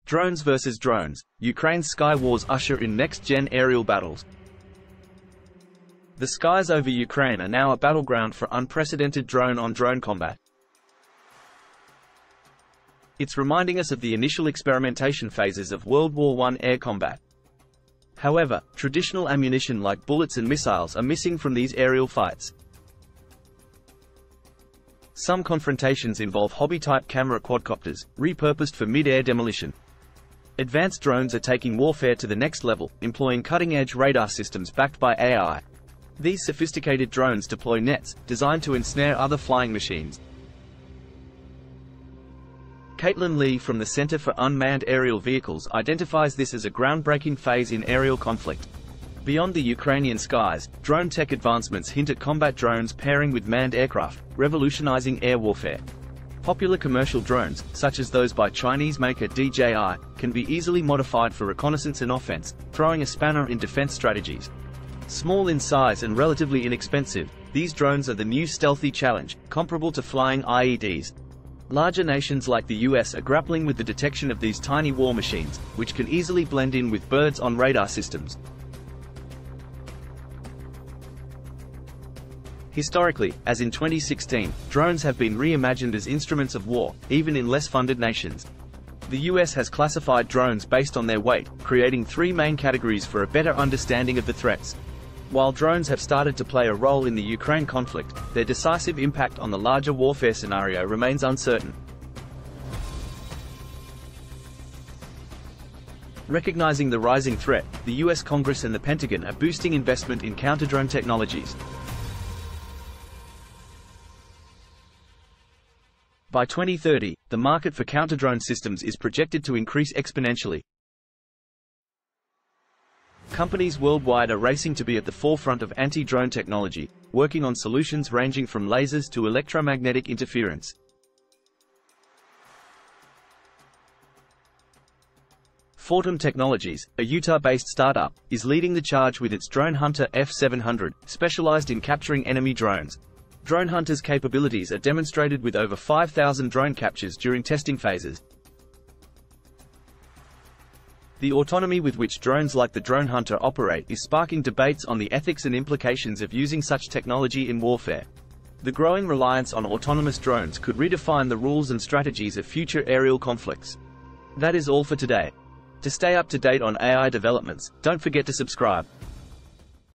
Drones versus drones, Ukraine's sky wars usher in next-gen aerial battles. The skies over Ukraine are now a battleground for unprecedented drone-on-drone combat. It's reminding us of the initial experimentation phases of World War I air combat. However, traditional ammunition like bullets and missiles are missing from these aerial fights. Some confrontations involve hobby-type camera quadcopters, repurposed for mid-air demolition. Advanced drones are taking warfare to the next level, employing cutting-edge radar systems backed by AI. These sophisticated drones deploy nets, designed to ensnare other flying machines. Caitlin Lee from the Center for Unmanned Aerial Vehicles identifies this as a groundbreaking phase in aerial conflict. Beyond the Ukrainian skies, drone tech advancements hint at combat drones pairing with manned aircraft, revolutionizing air warfare. Popular commercial drones, such as those by Chinese maker DJI, can be easily modified for reconnaissance and offense, throwing a spanner in defense strategies. Small in size and relatively inexpensive, these drones are the new stealthy challenge, comparable to flying IEDs. Larger nations like the US are grappling with the detection of these tiny war machines, which can easily blend in with birds on radar systems. Historically, as in 2016, drones have been reimagined as instruments of war, even in less funded nations. The US has classified drones based on their weight, creating three main categories for a better understanding of the threats. While drones have started to play a role in the Ukraine conflict, their decisive impact on the larger warfare scenario remains uncertain. Recognizing the rising threat, the US Congress and the Pentagon are boosting investment in counter-drone technologies. By 2030, the market for counter-drone systems is projected to increase exponentially. Companies worldwide are racing to be at the forefront of anti-drone technology, working on solutions ranging from lasers to electromagnetic interference. Fortum Technologies, a Utah-based startup, is leading the charge with its Drone Hunter F700, specialized in capturing enemy drones. Drone Hunter's capabilities are demonstrated with over 5,000 drone captures during testing phases. The autonomy with which drones like the Drone Hunter operate is sparking debates on the ethics and implications of using such technology in warfare. The growing reliance on autonomous drones could redefine the rules and strategies of future aerial conflicts. That is all for today. To stay up to date on AI developments, don't forget to subscribe.